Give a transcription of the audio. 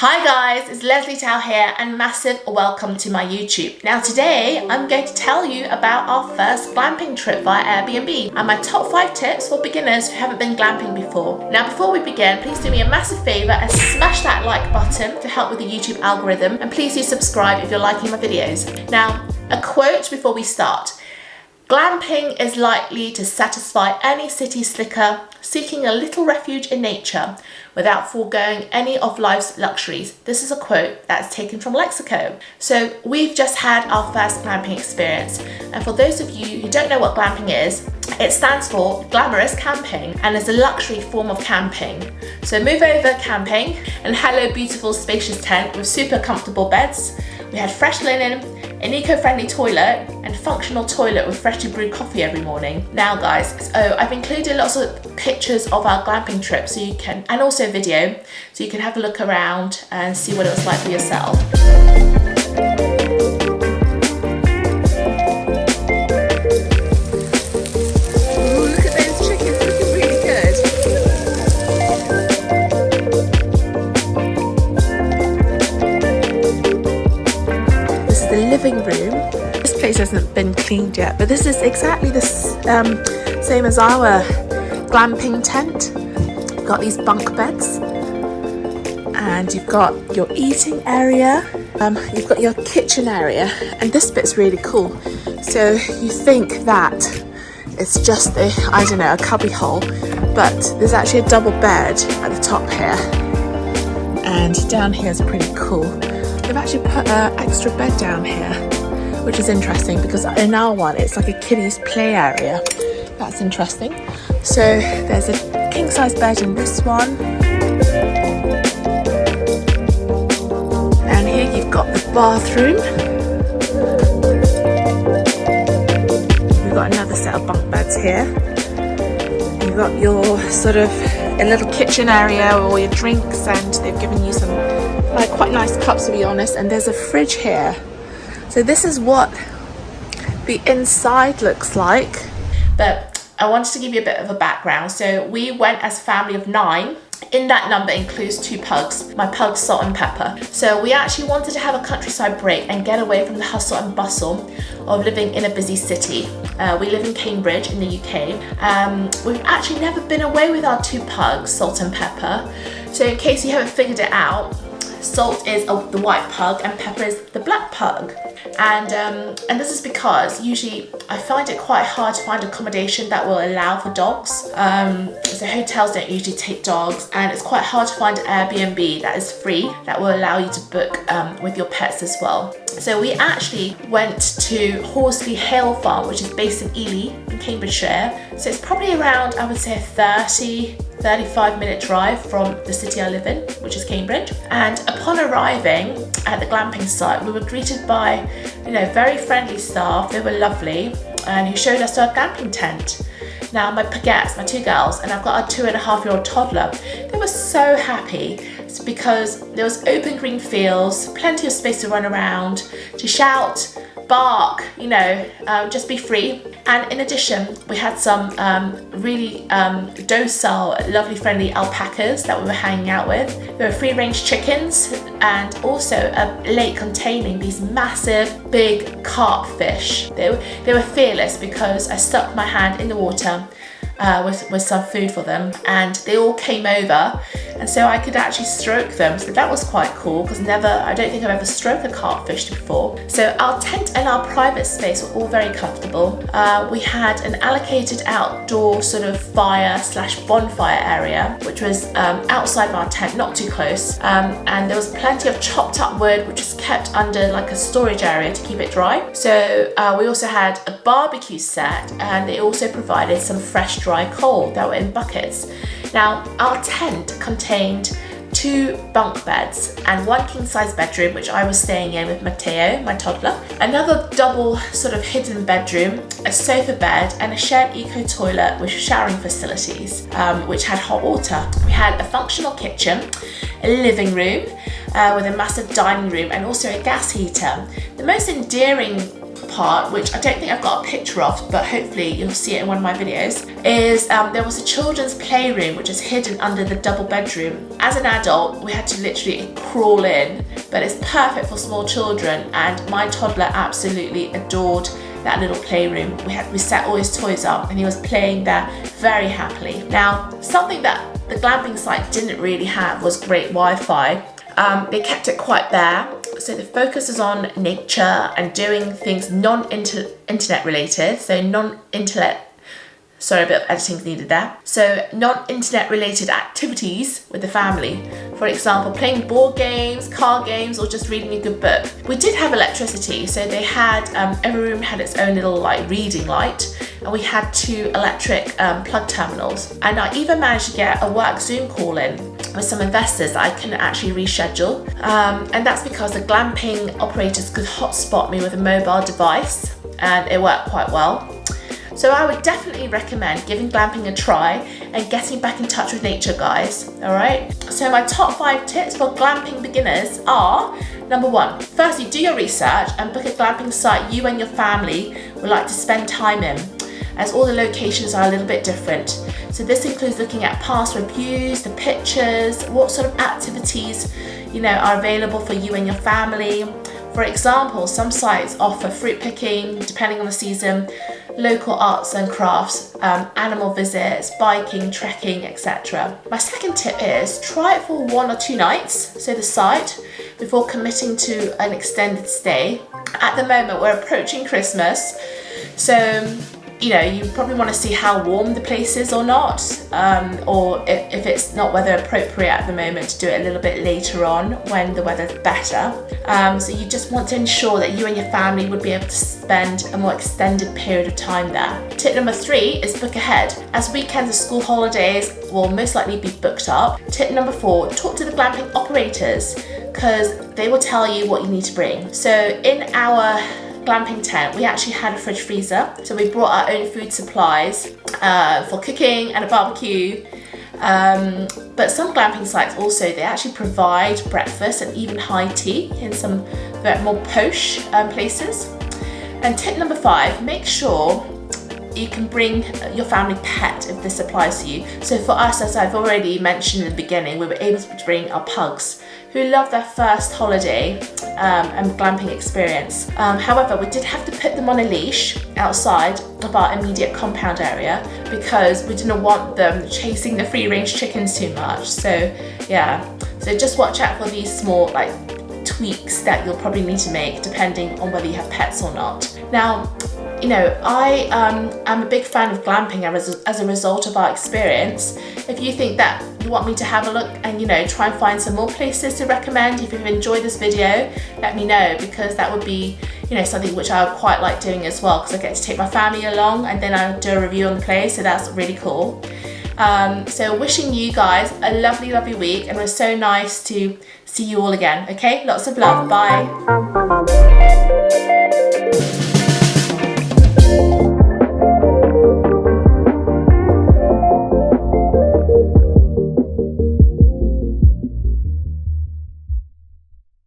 Hi guys, it's Lesley Tao here and massive welcome to my YouTube. Now today I'm going to tell you about our first glamping trip via Airbnb and my top 5 tips for beginners who haven't been glamping before. Now before we begin, please do me a massive favour and smash that like button to help with the YouTube algorithm, and please do subscribe if you're liking my videos. Now a quote before we start. Glamping is likely to satisfy any city slicker seeking a little refuge in nature without foregoing any of life's luxuries. This is a quote that's taken from Lexico. So we've just had our first glamping experience, and for those of you who don't know what glamping is, it stands for glamorous camping and is a luxury form of camping. So move over camping and hello beautiful spacious tent with super comfortable beds. We had fresh linen, an eco-friendly toilet and functional toilet with freshly brewed coffee every morning. Now guys, I've included lots of pictures of our glamping trip so you can, and also video, so you can have a look around and see what it was like for yourself. Ooh, look at those chickens, looking really good. This is the living room. This place hasn't been cleaned yet, but this is exactly the same as our glamping tent. You've got these bunk beds and you've got your eating area, you've got your kitchen area, and this bit's really cool. So you think that it's just a cubby hole, but there's actually a double bed at the top here, and down here is pretty cool. They've actually put an extra bed down here, which is interesting because in our one it's like a kiddies play area. That's interesting. So there's a king size bed in this one, and here you've got the bathroom. We've got another set of bunk beds here. You've got your sort of a little kitchen area with all your drinks, and they've given you some quite nice cups, to be honest, and there's a fridge here. So this is what the inside looks like. But I wanted to give you a bit of a background. So we went as a family of 9. In that number includes 2 pugs, my pugs Salt and Pepper. So we actually wanted to have a countryside break and get away from the hustle and bustle of living in a busy city. We live in Cambridge in the UK. We've actually never been away with our 2 pugs, Salt and Pepper. So in case you haven't figured it out, Salt is the white pug and Pepper is the black pug. And this is because usually I find it quite hard to find accommodation that will allow for dogs. So hotels don't usually take dogs, and it's quite hard to find an Airbnb that is free that will allow you to book with your pets as well. So we actually went to Horsley Hill Farm, which is based in Ely in Cambridgeshire. So it's probably around, I would say, a 35-minute drive from the city I live in, which is Cambridge. And upon arriving at the glamping site, we were greeted by, very friendly staff. They were lovely, and who showed us our glamping tent. Now my pugettes, my 2 girls, and I've got a 2.5-year-old toddler, they were so happy. It's because there was open green fields, plenty of space to run around, to shout, bark, just be free. And in addition, we had some really docile, lovely, friendly alpacas that we were hanging out with. There were free-range chickens, and also a lake containing these massive, big carp fish. They were fearless because I stuck my hand in the water with some food for them, and they all came over, and so I could actually stroke them. So that was quite cool because I don't think I've ever stroked a carpfish before. So our tent and our private space were all very comfortable. We had an allocated outdoor sort of fire/bonfire area, which was outside of our tent, not too close, and there was plenty of chopped up wood which was kept under like a storage area to keep it dry. So we also had a barbecue set, and they also provided some fresh dry coal that were in buckets. Now our tent contained 2 bunk beds and 1 king size bedroom, which I was staying in with Matteo, my toddler, another double sort of hidden bedroom, a sofa bed, and a shared eco toilet with showering facilities, which had hot water. We had a functional kitchen, a living room with a massive dining room, and also a gas heater. The most endearing part, which I don't think I've got a picture of, but hopefully you'll see it in one of my videos, is there was a children's playroom which is hidden under the double bedroom. As an adult, we had to literally crawl in, but it's perfect for small children, and my toddler absolutely adored that little playroom. We set all his toys up and he was playing there very happily. Now, something that the glamping site didn't really have was great Wi-Fi. They kept it quite bare, so the focus is on nature and doing things non-internet related, so sorry, a bit of editing needed there. So non-internet related activities with the family. For example, playing board games, card games, or just reading a good book. We did have electricity, so they had, every room had its own little reading light, and we had 2 electric plug terminals. And I even managed to get a work Zoom call in with some investors that I couldn't actually reschedule. And that's because the glamping operators could hotspot me with a mobile device, and it worked quite well. So I would definitely recommend giving glamping a try and getting back in touch with nature, guys, all right? So my top 5 tips for glamping beginners are, number 1, firstly, do your research and book a glamping site you and your family would like to spend time in, as all the locations are a little bit different. So this includes looking at past reviews, the pictures, what sort of activities, are available for you and your family. For example, some sites offer fruit picking, depending on the season, local arts and crafts, animal visits, biking, trekking, etc. My second tip is try it for 1 or 2 nights, so the site, before committing to an extended stay. At the moment, we're approaching Christmas, so you probably want to see how warm the place is or not, or if it's not weather appropriate at the moment, to do it a little bit later on when the weather's better. So you just want to ensure that you and your family would be able to spend a more extended period of time there. Tip number 3 is book ahead, as weekends and school holidays will most likely be booked up. Tip number 4, talk to the glamping operators, because they will tell you what you need to bring. So in our glamping tent, we actually had a fridge freezer, so we brought our own food supplies for cooking and a barbecue. But some glamping sites also, they actually provide breakfast and even high tea in some more posh places. And tip number 5, make sure you can bring your family pet if this applies to you. So for us, as I've already mentioned in the beginning, we were able to bring our pugs, who loved their first holiday and glamping experience. However, we did have to put them on a leash outside of our immediate compound area because we didn't want them chasing the free-range chickens too much. So yeah, so just watch out for these small tweaks that you'll probably need to make depending on whether you have pets or not. Now, I am a big fan of glamping as a result of our experience. If you think that you want me to have a look and try and find some more places to recommend, if you've enjoyed this video, let me know, because that would be something which I would quite like doing as well, because I get to take my family along and then I'll do a review on the place, so that's really cool. So wishing you guys a lovely week, and it was so nice to see you all again. Okay, lots of love, bye.